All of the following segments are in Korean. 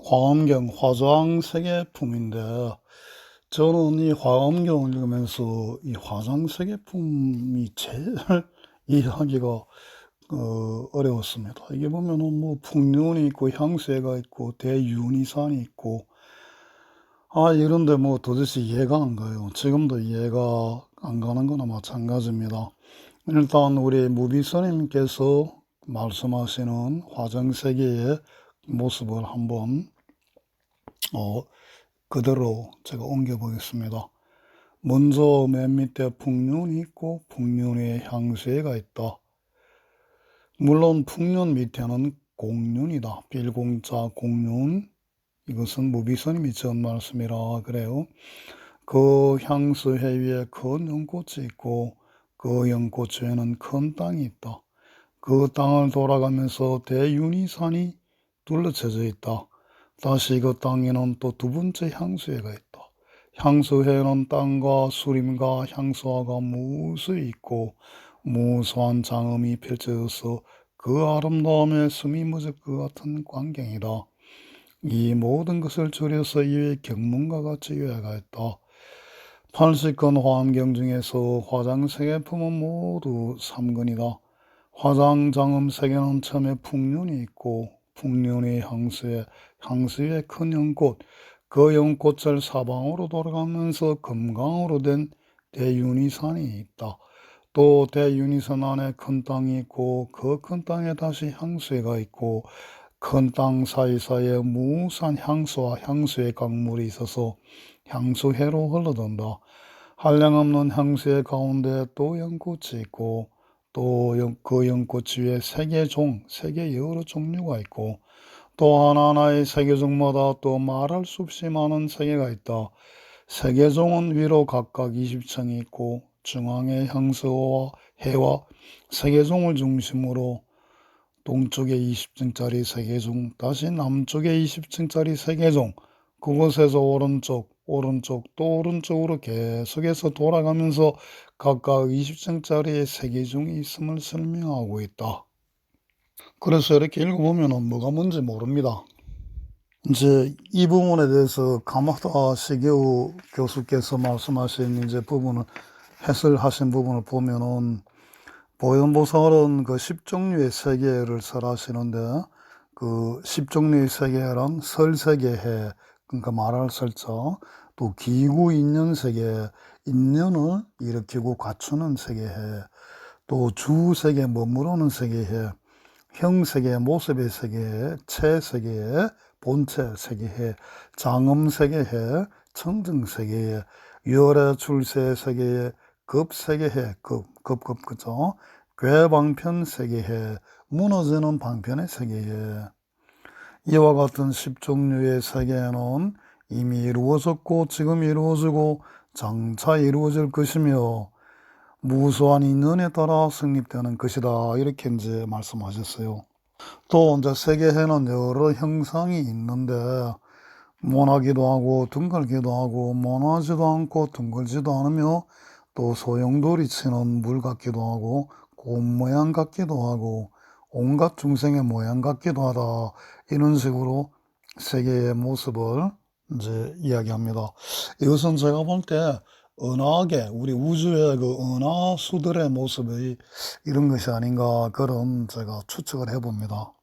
화엄경 화장세계품인데 저는 이 화엄경을 읽으면서 이 화장세계품이 제일 이해하기가 어려웠습니다. 이게 보면은 뭐 풍륜이 있고 향수회가 있고 대유니산이 있고 이런데 뭐 도대체 이해가 안 가요. 지금도 이해가 안 가는 거나 마찬가지입니다. 일단 우리 무비스님께서 말씀하시는 화장세계의 모습을 한번 그대로 제가 옮겨보겠습니다. 먼저 맨 밑에 풍륜이 있고 풍륜 위에 향수회가 있다. 물론 풍륜 밑에는 공륜이다. 빌공자 공륜. 이것은 무비스님이 지은 말씀이라 그래요. 그 향수회 위에 큰 연꽃이 있고 그 연꽃 위에는 큰 땅이 있다. 그 땅을 돌아가면서 대유니산이 둘러쳐져 있다. 다시 그 땅에는 또 두 번째 향수회가 있다. 향수회에는 땅과 수림과 향수화가 무수히 있고 무수한 장엄이 펼쳐져서 그 아름다움에 숨이 멎을 것 같은 광경이다. 이 모든 것을 줄여서 이외 경문과 같이 요약하였다. 80권 화엄경 중에서 화장세계품은 모두 3권이다. 화장장엄세계는 처음에 풍륜이 있고 풍륜의 향수에 향수의 큰 연꽃, 그 연꽃을 사방으로 돌아가면서 금강으로 된 대유니산이 있다. 또 대유니산 안에 큰 땅이 있고 그 큰 땅에 다시 향수회가 있고 큰 땅 사이사이에 무수한 향수와 향수의 강물이 있어서 향수회로 흘러든다. 한량없는 향수의 가운데 또 연꽃이 있고 또 그 연꽃 위에 세계종, 세계 여러 종류가 있고 또 하나하나의 세계종마다 또 말할 수 없이 많은 세계가 있다. 세계종은 위로 각각 20층이 있고 중앙에 향수와 해와 세계종을 중심으로 동쪽에 20층짜리 세계종, 다시 남쪽에 20층짜리 세계종, 그곳에서 오른쪽, 또 오른쪽으로 계속해서 돌아가면서 각각 20층짜리의 세계종이 있음을 설명하고 있다. 그래서 이렇게 읽어보면 뭐가 뭔지 모릅니다. 이제 이 부분에 대해서 가마다 시게우 교수께서 말씀하신 이제 부분을 해설하신 부분을 보면은 보현보살은 그 10종류의 세계를 설하시는데 그 10종류의 세계란 설세계해, 그러니까 말할 설자, 또 기구 인연 세계, 인연을 일으키고 갖추는 세계해, 또 주세계 머무르는 세계해, 형세계 모습의 세계해, 체세계해, 본체 세계해, 장엄 세계해, 청정 세계해, 열애 출세 세계해, 급세계해, 그죠? 괴방편 세계해, 무너지는 방편의 세계해. 이와 같은 10종류의 세계는 이미 이루어졌고 지금 이루어지고 장차 이루어질 것이며 무수한 인연에 따라 성립되는 것이다. 이렇게 이제 말씀하셨어요. 또 이제 세계에는 여러 형상이 있는데 모나기도 하고 둥글기도 하고 모나지도 않고 둥글지도 않으며 또 소용돌이 치는 물 같기도 하고 곰 모양 같기도 하고 온갖 중생의 모양 같기도 하다. 이런 식으로 세계의 모습을 이제 이야기합니다. 이것은 제가 볼 때 은하계, 우리 우주의 그 은하수들의 모습이 이런 것이 아닌가, 그런 제가 추측을 해봅니다.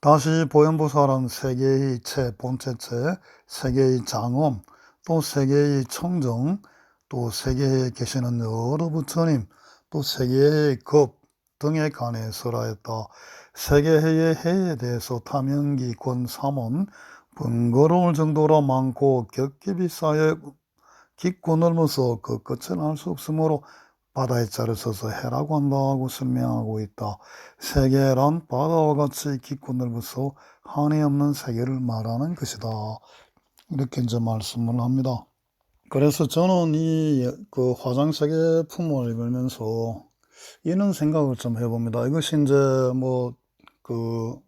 다시 보현보살은 세계의 체, 본체체, 세계의 장엄, 또 세계의 청정, 또 세계에 계시는 여러 부처님, 또 세계의 급 등에 관해 설하였다. 세계의 해에 대해서 탐연기 권3은 번거로울 정도로 많고 겹겹이 쌓여 깊고 넓어서 그 끝을 알 수 없으므로 바다의 자를 써서 해라고 한다고 설명하고 있다. 세계란 바다와 같이 깊고 넓어서 한이 없는 세계를 말하는 것이다. 이렇게 이제 말씀을 합니다. 그래서 저는 이 그 화장세계품을 읽으면서 이런 생각을 좀 해봅니다. 이것이 이제 뭐 그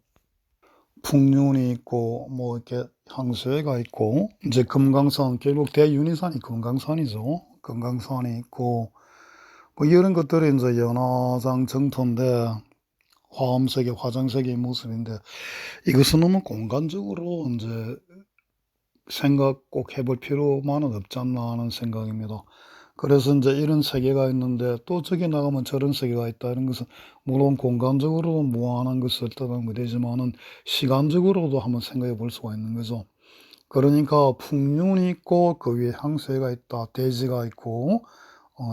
풍륜이 있고 뭐 이렇게 향수회가 있고 이제 금강산, 결국 대유니산이 금강산이죠. 금강산이 있고 뭐 이런 것들이 이제 연화장 정토인데 화엄세계, 화장세계의 모습인데 이것은 너무 공간적으로 이제 생각 꼭 해볼 필요만은 없지 않나 하는 생각입니다. 그래서 이제 이런 세계가 있는데 또 저기 나가면 저런 세계가 있다 이런 것은 물론 공간적으로 무한한 것을 뜻하는 되지만은 시간적으로도 한번 생각해 볼 수가 있는 거죠. 그러니까 풍륜이 있고 그 위에 향세가 있다, 대지가 있고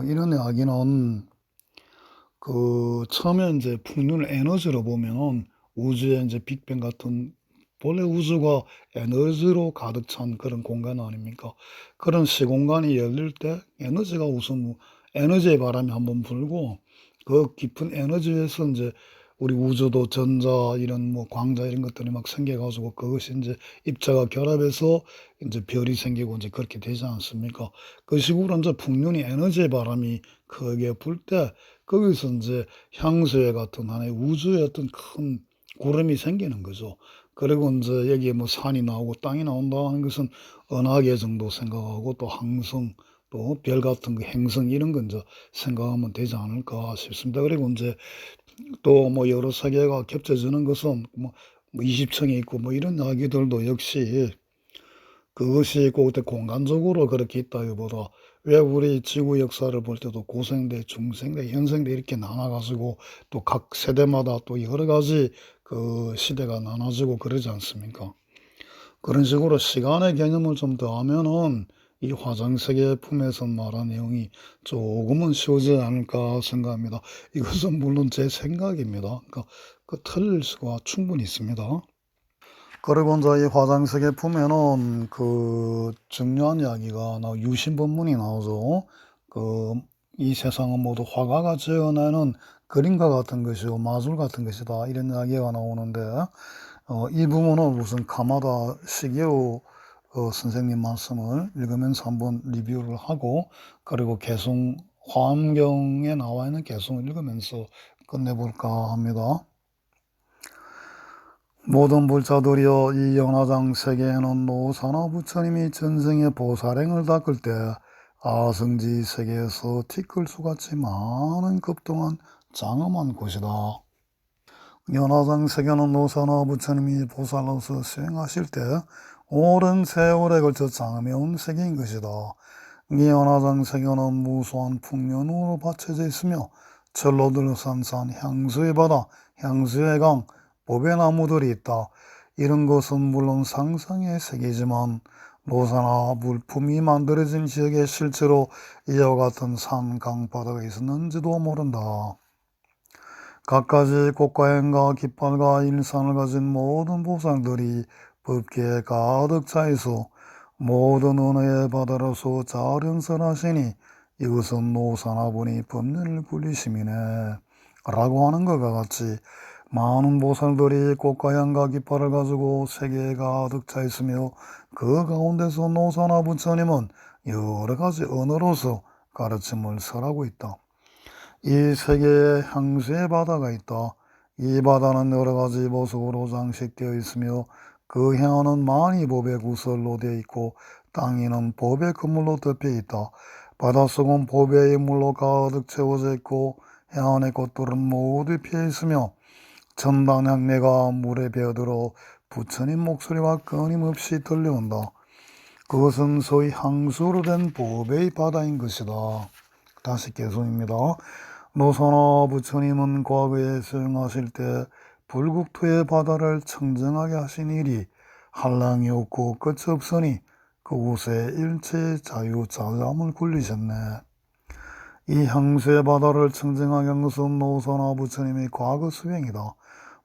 이런 이야기는 처음에 이제 풍륜을 에너지로 보면은 우주의 이제 빅뱅 같은 본래 우주가 에너지로 가득 찬 그런 공간 아닙니까? 그런 시공간이 열릴 때 에너지가 우선 에너지의 바람이 한번 불고 그 깊은 에너지에서 이제 우리 우주도 전자 이런 뭐 광자 이런 것들이 막 생겨 가지고 그것이 이제 입자가 결합해서 이제 별이 생기고 이제 그렇게 되지 않습니까? 그 식으로 이제 풍륜이 에너지의 바람이 크게 불 때 거기서 인제 향수에 같은 하나의 우주의 어떤 큰 구름이 생기는 거죠. 그리고 인제 여기에 뭐 산이 나오고 땅이 나온다 하는 것은 은하계 정도 생각하고 또 항성 또 별 같은 그 행성 이런 건 인제 생각하면 되지 않을까 싶습니다. 그리고 인제 또 뭐 여러 세계가 겹쳐지는 것은 뭐 20 층이 있고 뭐 이런 이야기들도 역시 그것이 꼭 어떤 공간적으로 그렇게 있다기보다 왜 우리 지구 역사를 볼 때도 고생대, 중생대, 현생대 이렇게 나눠 가지고 또 각 세대마다 또 여러 가지 그 시대가 나눠지고 그러지 않습니까? 그런 식으로 시간의 개념을 좀 더하면은 이 화장세계 품에서 말한 내용이 조금은 쉬워지지 않을까 생각합니다. 이것은 물론 제 생각입니다. 그러니까 틀릴 수가 충분히 있습니다. 그리고 인제 이 화장색에 보면은 중요한 이야기가 유신본문이 나오죠. "이 세상은 모두 화가가 지어내는 그림과 같은 것이요 마술 같은 것이다." 이런 이야기가 나오는데 이 부분은 우선 가마다 시게오 선생님 말씀을 읽으면서 한번 리뷰를 하고 그리고 개송 화엄경에 나와 있는 개송을 읽으면서 끝내볼까 합니다. 모든 불자들이여 이 연화장 세계에는 노사나 부처님이 전생의 보살행을 닦을 때 아성지 세계에서 티끌수같이 많은 급동안 장엄한 곳이다. 연화장 세계는 노사나 부처님이 보살로서 수행하실 때 오랜 세월에 걸쳐 장엄해온 세계인 것이다. 이 연화장 세계는 무수한 풍년으로 받쳐져 있으며 철로 둘러싼 산, 향수의 바다, 향수의 강, 법의 나무들이 있다. 이런 것은 물론 상상의 세계지만 노사나 물품이 만들어진 지역에 실제로 이와 같은 산, 강, 바다가 있었는지도 모른다. 갖가지 꽃과행과 깃발과 일산을 가진 모든 보살들이 법계에 가득 차있어 모든 은혜의 바다로서 자련설하시니 이것은 노사나분이 법륜을 굴리심이네 라고 하는 것과 같이 많은 보살들이 꽃과 향과 깃발을 가지고 세계에 가득 차 있으며 그 가운데서 노사나 부처님은 여러 가지 언어로서 가르침을 설하고 있다. 이 세계에 향수의 바다가 있다. 이 바다는 여러 가지 보석으로 장식되어 있으며 그 해안은 많이 법의 구설로 되어 있고 땅 위는 법의 그물로 덮여 있다. 바닷속은 법의 물로 가득 채워져 있고 해안의 꽃들은 모두 피어 있으며 천당향내가 물에 배어들어 부처님 목소리와 끊임없이 들려온다. 그것은 소위 향수로 된 법의 바다인 것이다. 다시 개송입니다. 노사나 부처님은 과거에 수행하실 때 불국토의 바다를 청정하게 하신 일이 한량이 없고 끝이 없으니 그곳에 일체의 자유 자감을 굴리셨네. 이 향수의 바다를 청정하게 한 것은 노사나 부처님의 과거 수행이다.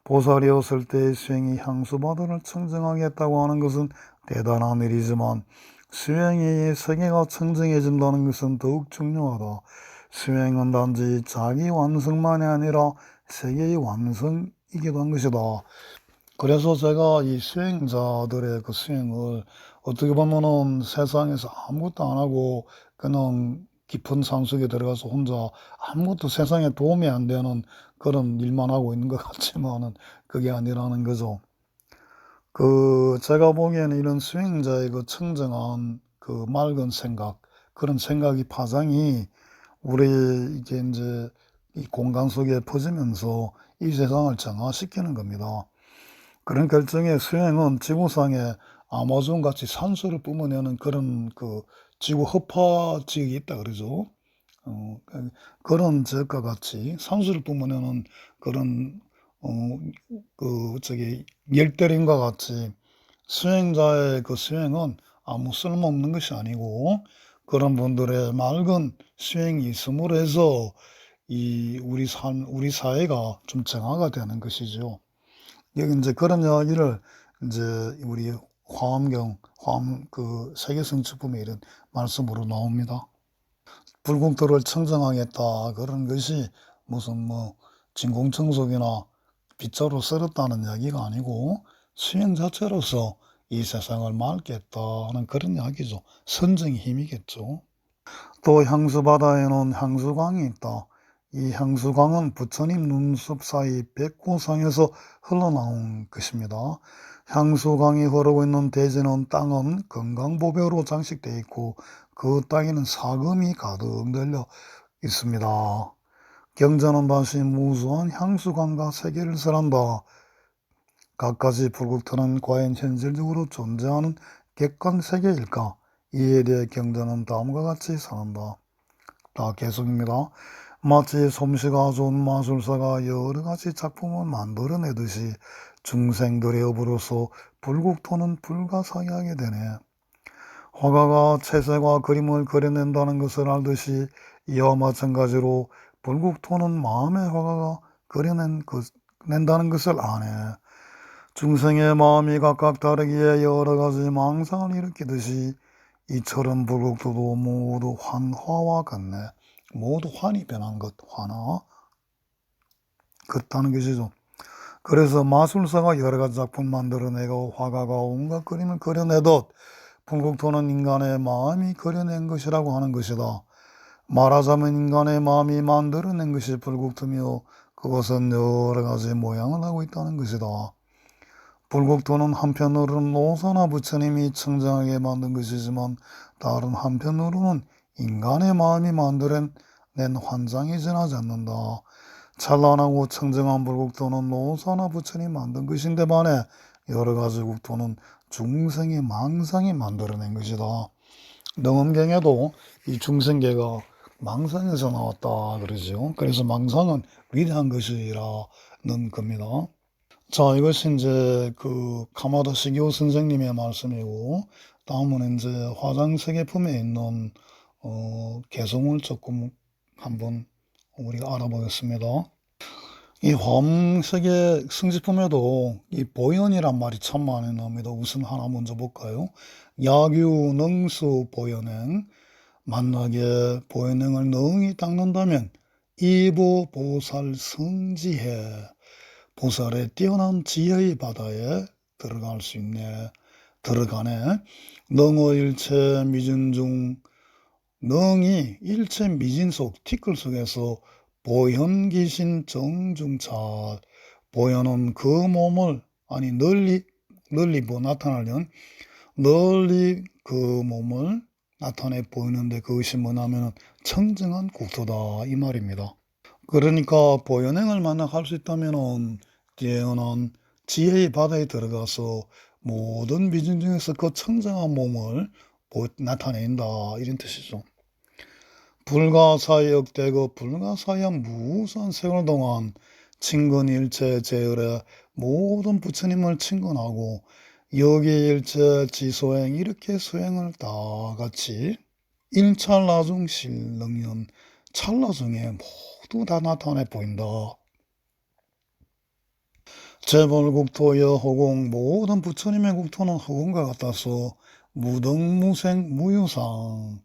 보살이었을 때의 수행이 향수 바다를 청정하게 했다고 하는 것은 대단한 일이지만 수행이 세계가 청정해진다는 것은 더욱 중요하다. 수행은 단지 자기 완성만이 아니라 세계의 완성이기도 한 것이다. 그래서 제가 이 수행자들의 그 수행을 어떻게 보면은 세상에서 아무것도 안 하고 그냥 깊은 산속에 들어가서 혼자 아무것도 세상에 도움이 안 되는 그런 일만 하고 있는 것 같지만은 그게 아니라는 거죠. 제가 보기에는 이런 수행자의 그 청정한 그 맑은 생각, 그런 생각이 파장이 우리 이게 이제 이 공간 속에 퍼지면서 이 세상을 정화시키는 겁니다. 그런 결정의 수행은 지구상에 아마존같이 산소를 뿜어내는 그런 그 지구 허파 지역이 있다 그러죠. 그런 지역과 같이 산소를 뿜어내는 그런 어 열대림과 같이 수행자의 그 수행은 아무 쓸모없는 것이 아니고 그런 분들의 맑은 수행이 있음으로 해서 이 우리 사회가 좀 정화가 되는 것이죠. 여기 인제 그런 이야기를 인제 우리 화엄 그 세계성취품에 이런 말씀으로 나옵니다. 불국토를 청정하겠다 그런 것이 무슨 뭐 진공청소기나 빗자루 썰었다는 이야기가 아니고 수행 자체로서 이 세상을 맑겠다는 그런 이야기죠. 선정의 힘이겠죠. 또 향수바다에는 향수광이 있다. 이 향수광은 부처님 눈썹 사이 백호상에서 흘러나온 것입니다. 향수광이 흐르고 있는 대지는 땅은 건강보배로 장식되어 있고 그 땅에는 사금이 가득 널려 있습니다. 경전은 다시 무수한 향수광과 세계를 설한다. 갖가지 불국토는 과연 현실적으로 존재하는 객관 세계일까? 이에 대해 경전은 다음과 같이 선한다. 다 계속입니다. 마치 솜씨가 좋은 마술사가 여러 가지 작품을 만들어내듯이 중생들의 업으로서 불국토는 불가사의하게 되네. 화가가 채색과 그림을 그려낸다는 것을 알듯이 이와 마찬가지로 불국토는 마음의 화가가 그려낸다는 것을 아네. 중생의 마음이 각각 다르기에 여러 가지 망상을 일으키듯이 이처럼 불국토도 모두 환화와 같네. 모두 환이 변한 것, 환화. 그렇다는 것이죠. 그래서 마술사가 여러 가지 작품 만들어내고 화가가 온갖 그림을 그려내듯 불국토는 인간의 마음이 그려낸 것이라고 하는 것이다. 말하자면 인간의 마음이 만들어낸 것이 불국토며 그것은 여러 가지 모양을 하고 있다는 것이다. 불국토는 한편으로는 노사나 부처님이 청정하게 만든 것이지만 다른 한편으로는 인간의 마음이 만들어낸 환장이 지나지 않는다. 찬란하고 청정한 불국토는 노사나 부처님이 만든 것인데 반해 여러 가지 국토는 중생의 망상이 만들어낸 것이다. 능엄경에도 이 중생계가 망상에서 나왔다 그러죠. 그래서 망상은 위대한 것이라는 겁니다. 자, 이것이 이제 그 카마다 시기오 선생님의 말씀이고, 다음은 이제 화장세계품에 있는 개성을 조금 한번 우리가 알아보겠습니다. 이 화엄세계 성지품에도 이 보연이란 말이 참 많이 나옵니다. 우선 하나 먼저 볼까요? 야규 능수 보연행, 만약에 보연행을 능히 닦는다면 이보 보살 성지해, 보살의 뛰어난 지혜의 바다에 들어갈 수 있네. 들어가네. 능어일체 미진 중, 능이 일체 미진 속 티끌 속에서 보현귀신 정중찰, 보현은 그 몸을 널리 나타나려면 널리 그 몸을 나타내 보이는데 그것이 뭐냐면 청정한 국토다 이 말입니다. 그러니까 보현행을 만약 할 수 있다면은 뛰어난 지혜의 바다에 들어가서 모든 미진 중에서 그 청정한 몸을 나타낸다 이런 뜻이죠. 불가사역되고 불가사역 무수한 세월 동안 친근일체 제열에 모든 부처님을 친근하고 여기일체 지소행 이렇게 수행을 다 같이 일찰나중 실능연 찰나 중에 모두 다 나타내 보인다. 재벌국토여 허공 모든 부처님의 국토는 허공과 같아서 무등무생 무유상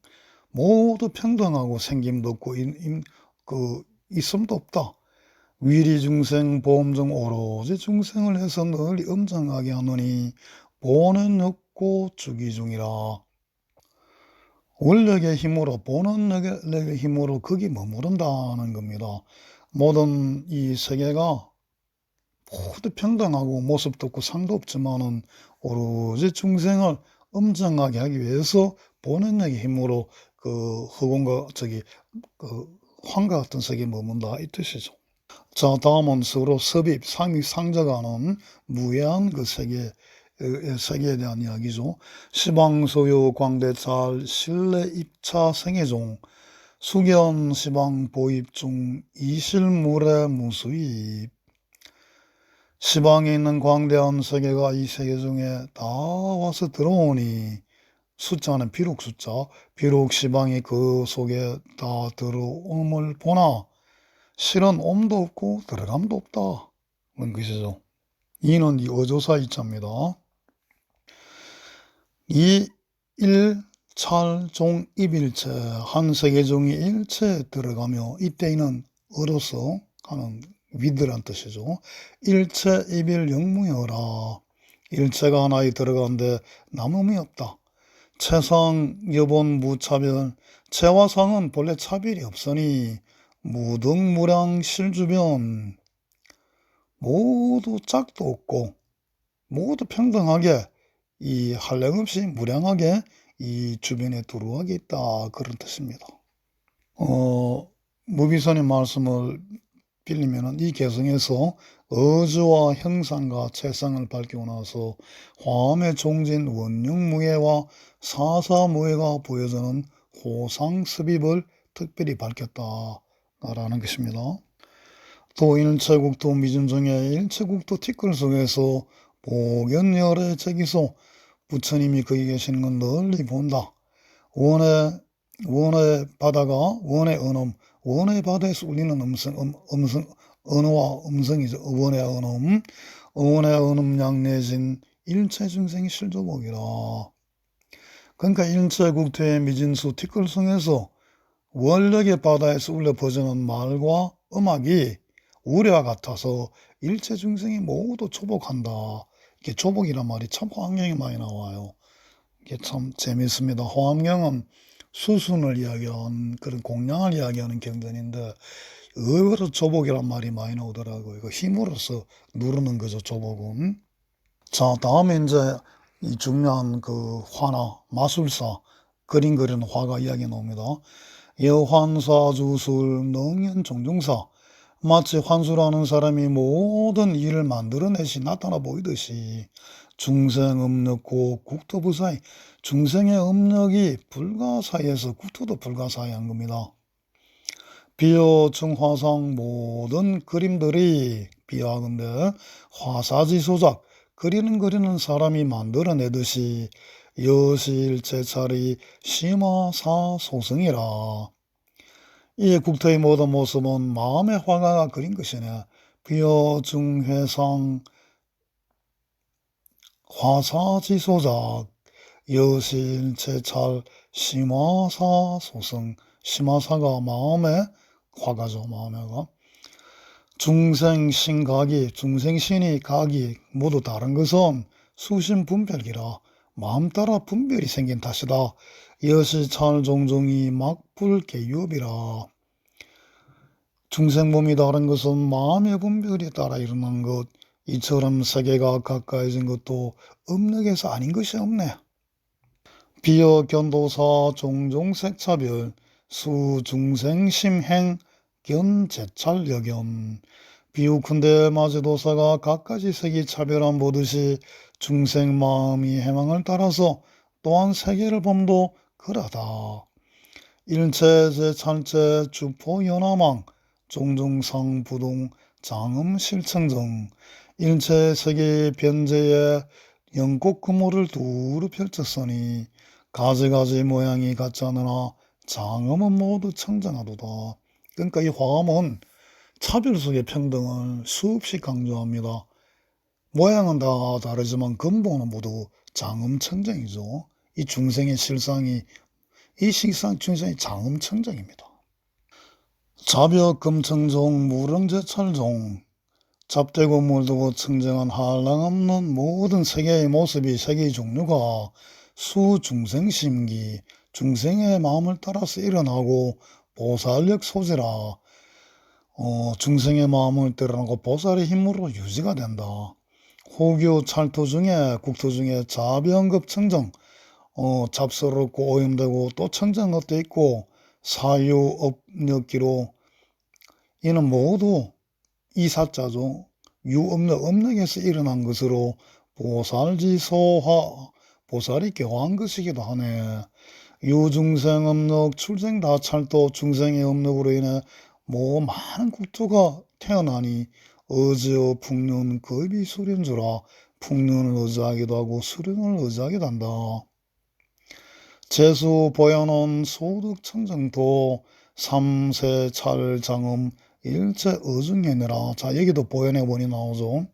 모두 평등하고 생김도 없고 있음도 없다. 위리중생 보험중 오로지 중생을 해서 널리 엄정하게 하노니 보는 없고 주기중이라. 원력의 힘으로 본원력의 힘으로 거기 머무른다는 겁니다. 모든 이 세계가 모두 평등하고 모습도 없고 상도 없지만은 오로지 중생을 엄정하게 하기 위해서 본원력의 힘으로 그 허공과 그 황과 같은 세계에 머문다 이 뜻이죠. 자, 다음은 서로 섭입, 상입, 상저가는 무해한 그 세계에 대한 이야기죠. 시방 소유 광대찰 실내 입차 생애종 수견 시방 보입 중 이실물의 무수입. 시방에 있는 광대한 세계가 이 세계 중에 다 와서 들어오니 숫자는 비록 숫자, 비록 시방이 그 속에 다 들어옴을 보나 실은 옴도 없고 들어감도 없다. 그런 것이죠. 이는 이 어조사 이자입니다. 이 일찰종 입일체 한 세계종이 일체에 들어가며 이때에는 어로서 하는 위드란 뜻이죠. 일체 입일 영무여라. 일체가 하나에 들어가는데 남음이 없다. 체상 여본 무차별 체와 상은 본래 차별이 없으니 무등무량 실주변 모두 짝도 없고 모두 평등하게 이 한량 없이 무량하게 이 주변에 두루하게 있다 그런 뜻입니다. 무비선의 말씀을 빌리면은 이 개성에서 어주와 형상과 체상을 밝히고 나서 화엄의 종진 원흉무예와 사사무예가 보여주는 호상습입을 특별히 밝혔다라는 것입니다. 또 일체국도 미준 중에 일체국도 티끌 속에서 복연열의 제기소 부처님이 거기 계시는 건 널리 본다. 원의 바다가 원의 언음, 원의 바다에서 울리는 언어와 음성이죠. 원의 언음 양내진 일체 중생이 실조복이라. 그러니까 일체국토의 미진수 티끌성에서 원력의 바다에서 울려 퍼지는 말과 음악이 우리와 같아서 일체 중생이 모두 조복한다. 이게 조복이란 말이 참 화엄경에 많이 나와요. 이게 참 재밌습니다. 화엄경은 수순을 이야기하는 그런 공양을 이야기하는 경전인데 의외로 조복이란 말이 많이 나오더라고요. 이거 힘으로써 누르는 거죠, 조복은. 자, 다음에 이제 이 중요한 그 화나 마술사 그림 그리는 화가 이야기 나옵니다. 여환사 주술 능연 종중사 마치 환수라는 사람이 모든 일을 만들어내시 나타나 보이듯이 중생 업력고 국토부사이 중생의 업력이 불가사의에서 국토도 불가사의한 겁니다. 비여 중화상 모든 그림들이 비하건대 화사지소작 그리는 사람이 만들어내듯이 여실제찰이 심화사소승이라. 이 국토의 모든 모습은 마음의 화가가 그린 것이네. 비여중회상 화사지소작 여실제찰 심화사소승 심화사가 마음의 화가죠. 마음의 화. 중생신각이 중생신이 각이 모두 다른 것은 수신분별기라 마음 따라 분별이 생긴 탓이다. 여시찰종종이 막불개유업이라. 중생몸이 다른 것은 마음의 분별에 따라 일어난 것. 이처럼 세계가 가까이진 것도 업력에서 아닌 것이 없네. 비여 견도사 종종 색차별 수중생심행 견제찰여견 비우컨대 마제도사가 갖가지 색이 차별한 보듯이 중생 마음이 해망을 따라서 또한 세계를 범도 그러다. 일체제 찰제 주포 연화망 종중상 부동 장음 실청정 일체 세계의 변제에 영곡 금호를 두루 펼쳤으니 가지가지 모양이 같지 않으나 장음은 모두 청정하도다. 그러니까 이 화음은 차별 속의 평등을 수없이 강조합니다. 모양은 다 다르지만 근본은 모두 장음청정이죠. 이 중생의 실상이 이 식상 중생의 장음청정입니다. 자벽금청종 무릉제찰종 잡되고 물두고 청정한 한량없는 모든 세계의 모습이 세계의 종류가 수중생심기 중생의 마음을 따라서 일어나고 보살력 소지라 중생의 마음을 따라나고 보살의 힘으로 유지가 된다. 호교 찰토 중에 국토 중에 자병급 청정 잡스럽고 오염되고 또 청정한 것도 있고 사유업력기로 이는 모두 이사자죠. 유업력, 업력에서 일어난 것으로 보살지소화, 보살이 교화한 것이기도 하네. 유중생업력, 출생다찰도 중생의 업력으로 인해 많은 국토가 태어나니 어지어 풍륜 급이 수련주라. 풍륜을 의지하기도 하고 수련을 의지하기도 한다. 재수 보현원 소득청정도 삼세찰장음 일체 어중해내라. 자, 여기도 보현의 원이 나오죠.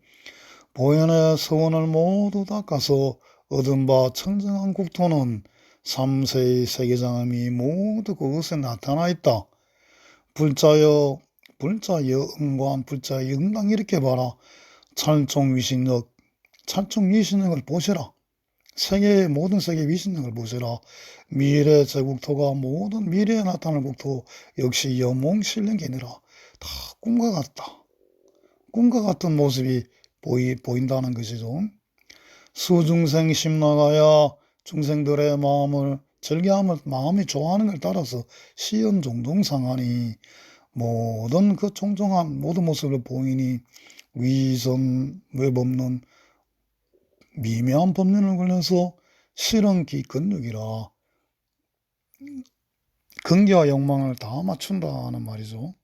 보현의 서원을 모두 닦아서 얻은 바 청정한 국토는 삼세의 세계장음이 모두 그것에 나타나 있다. 불자여 음관 불자여 응당 이렇게 봐라. 찰총위신력 찰총위신력을 보시라. 세계의 모든 세계 위신력을 보시라. 미래 제국토가 모든 미래에 나타날 국토 역시 영몽실령견이라. 다 꿈과 같다. 꿈과 같은 모습이 보인다는 것이죠. 수중생 심나가야 중생들의 마음을 즐겨함을 마음이 좋아하는 걸 따라서 시연 종종상하니 모든 그 종종한 모든 모습을 보이니 위선 외법론 미묘한 법륜을 걸려서 실언기 근육이라 근기와 욕망을 다 맞춘다는 말이죠.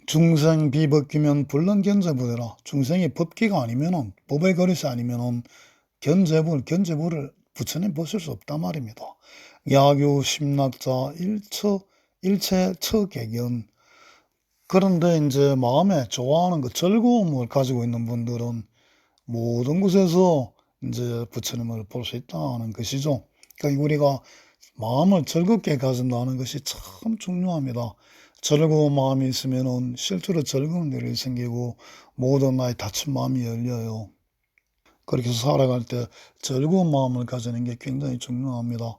중생 비법기면 불능견제부대라. 중생이 법기가 아니면은 법의 그릇이 아니면은 견제부를 부처님 보실 수 없단 말입니다. 야규 심락자 일체 처개견. 그런데 이제 마음에 좋아하는 그 즐거움을 가지고 있는 분들은 모든 곳에서 이제 부처님을 볼 수 있다는 것이죠. 그러니까 우리가 마음을 즐겁게 가진다는 것이 참 중요합니다. 즐거운 마음이 있으면은 실제로 즐거운 일이 생기고 모든 나의 닫힌 마음이 열려요. 그렇게 살아갈 때 즐거운 마음을 가지는 게 굉장히 중요합니다.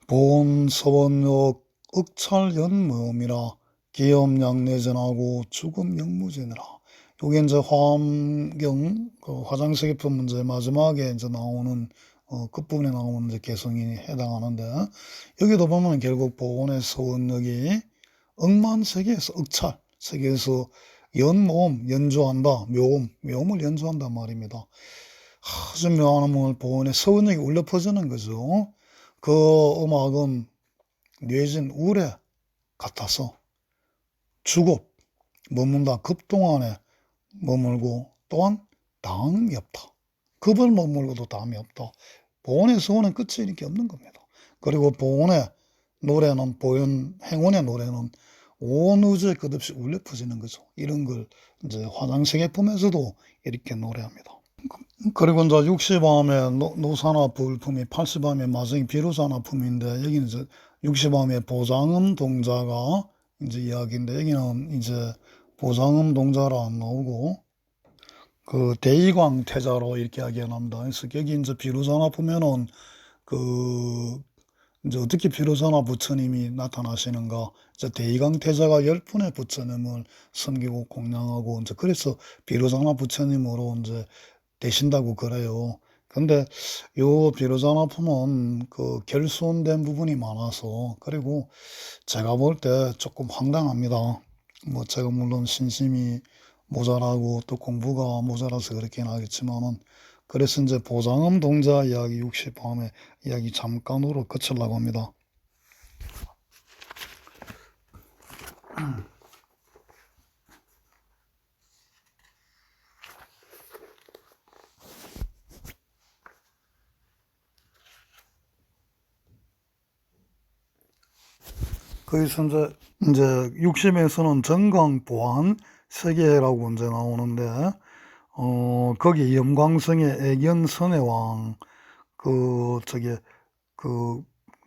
본 서원역 억찰연무음이라 기염양내전하고 죽음 영무전이라. 요게 이제 화엄경 화장세계품 문제 마지막에 이제 나오는 끝부분에 나오는 이제 개성이 해당하는데 여기도 보면 결국 보온의 서원역이 억만세계에서 억찰 세계에서 연모음 연주한다 묘음을 연주한단 말입니다. 아주 묘한 음을 보온의 서원역이 울려 퍼지는 거죠. 그 음악은 뇌진 우레 같아서 주급 머문다 급 동안에 머물고 또한 다음이 없다. 급을 머물고도 다음이 없다. 보온의 서원은 끝이 이렇게 없는 겁니다. 그리고 보온의 노래는 보현 행운의 노래는 온 우주에 끝없이 울려 퍼지는 거죠. 이런 걸 이제 화장세계품에서도 이렇게 노래합니다. 그리고 이제 60암의 노사나 불품이 80암의 마성이 비로사나 품인데 여기는 이제 60암의 보장음 동자가 이제 이야기인데 여기는 이제 보장음 동자로 안 나오고 그 대의광 태자로 이렇게 이야기합니다. 그래서 여기 이제 비로사나 품에는 그 이제 어떻게 비로자나 부처님이 나타나시는가? 이제 대의강 태자가 10분의 부처님을 섬기고 공양하고 이제 그래서 비로자나 부처님으로 이제 되신다고 그래요. 근데 요 비로자나 품은 그 결손된 부분이 많아서 그리고 제가 볼 때 조금 황당합니다. 뭐 제가 물론 신심이 모자라고 또 공부가 모자라서 그렇긴 하겠지만은 그래서 이제 보장음 동자 이야기 60밤에 이야기 잠깐으로 끝으려고 합니다. 거기서 이제 60에서는 정광보안 세계라고 이제 나오는데 거기 염광성의 애견선해왕 그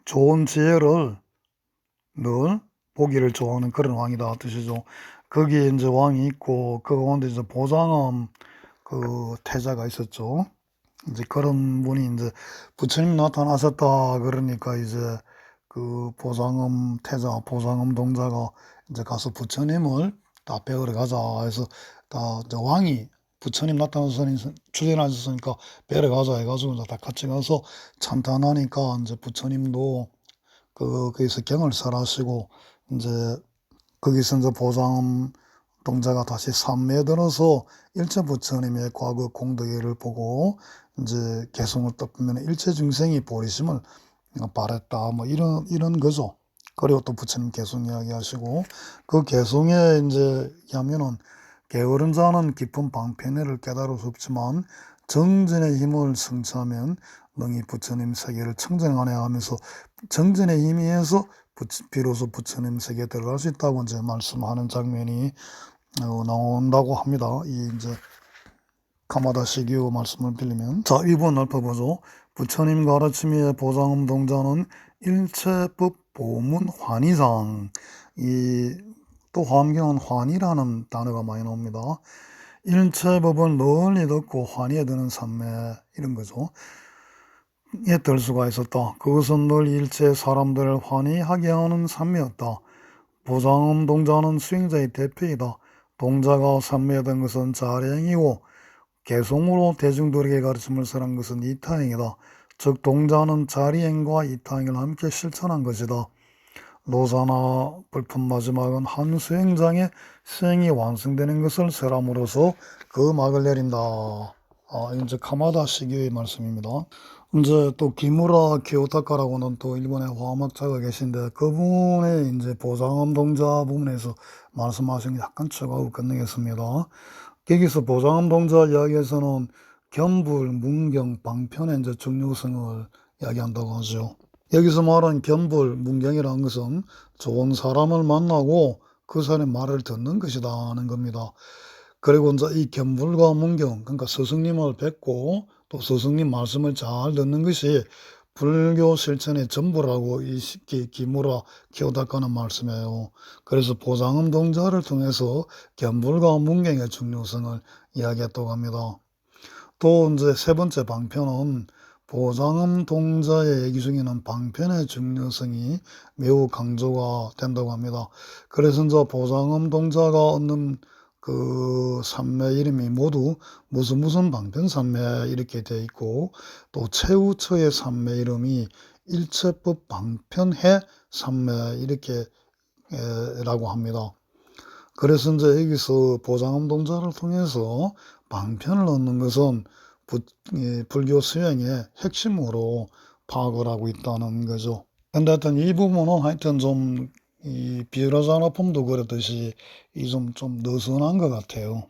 좋은 지혜를 늘 보기를 좋아하는 그런 왕이다 뜻이죠. 거기에 이제 왕이 있고 그 가운데 이제 보장암 그 태자가 있었죠. 이제 그런 분이 이제 부처님 나타나셨다 그러니까 이제 그 보장음 태자, 보장음 동자가 이제 가서 부처님을 다 배우러 가자 해서 다 이제 왕이 부처님 나타나셨으니 출연하셨으니까 배우러 가자 해가지고 이제 다 같이 가서 찬탄하니까 이제 부처님도 거기서 경을 설하시고 이제 거기서 이제 보장음 동자가 다시 삼매들어서 일체 부처님의 과거 공덕을 보고 이제 개성을 덮으면 일체 중생이 보리심을 바랬다. 뭐 이런 거죠. 그리고 또 부처님 개성 이야기하시고 그 개성에 이제 하면은 게으른 자는 깊은 방편회를 깨달을 수 없지만 정진의 힘을 성취하면 능히 부처님 세계를 청정하네 하면서 정진의 힘에 의해서 비로소 부처님 세계에 들어갈 수 있다고 이제 말씀하는 장면이 나온다고 합니다. 이 이제 가마다 시기요 말씀을 빌리면 자, 이 부분 읊어보죠. 부처님 가르침의 보장음 동자는 일체법 보문 환희상. 이 또 화엄경은 환희라는 단어가 많이 나옵니다. 일체법을 널리 듣고 환희에 드는 삼매 이런 거죠. 에 들 수가 있었다. 그것은 늘 일체 사람들을 환희하게 하는 삼매였다. 보장음 동자는 수행자의 대표이다. 동자가 삼매된 것은 자례행이고 개송으로 대중들에게 가르침을 설한 것은 이타행이다. 즉 동자는 자리행과 이타행을 함께 실천한 것이다. 노사나 불품 마지막은 한 수행장의 수행이 완성되는 것을 설함으로써 그 막을 내린다. 이제 카마다 시교의 말씀입니다. 이제 또 기무라 키오타카라고는 또 일본의 화학자가 계신데 그분의 이제 보장음 동자 부분에서 말씀하신 게 약간 추가하고 끝내겠습니다. 여기서 보장음 동자 이야기에서는 견불, 문경, 방편의 이제 중요성을 이야기한다고 하죠. 여기서 말한 견불, 문경이라는 것은 좋은 사람을 만나고 그 사람의 말을 듣는 것이다 하는 겁니다. 그리고 이제 이 견불과 문경, 그러니까 스승님을 뵙고 또 스승님 말씀을 잘 듣는 것이 불교 실천의 전부라고 이 기무라 키오다카는 말씀해요. 그래서 보장음 동자를 통해서 견불과 문경의 중요성을 이야기했다고 합니다. 또 이제 세 번째 방편은 보장음 동자의 얘기 중에는 방편의 중요성이 매우 강조가 된다고 합니다. 그래서 이제 보장음 동자가 얻는 그 삼매 이름이 모두 무슨 방편 삼매 이렇게 돼 있고 또 최우처의 삼매 이름이 일체법 방편해 삼매 이렇게 라고 합니다. 그래서 이제 여기서 보장음 동자를 통해서 방편을 얻는 것은 불교 수행의 핵심으로 파악을 하고 있다는 거죠. 근데 하여튼 이 부분은 하여튼 좀 이 비유라산업품도 그렇듯이 이 좀 느슨한 것 같아요.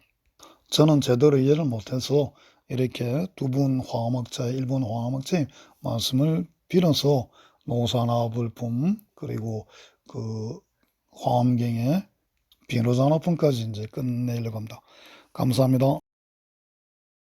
저는 제대로 이해를 못해서 이렇게 두 분 화엄학자, 일본 화엄학자의 말씀을 빌어서 노사나 불품 그리고 그 화엄경의 비유라산업품까지 이제 끝내려고 합니다. 감사합니다.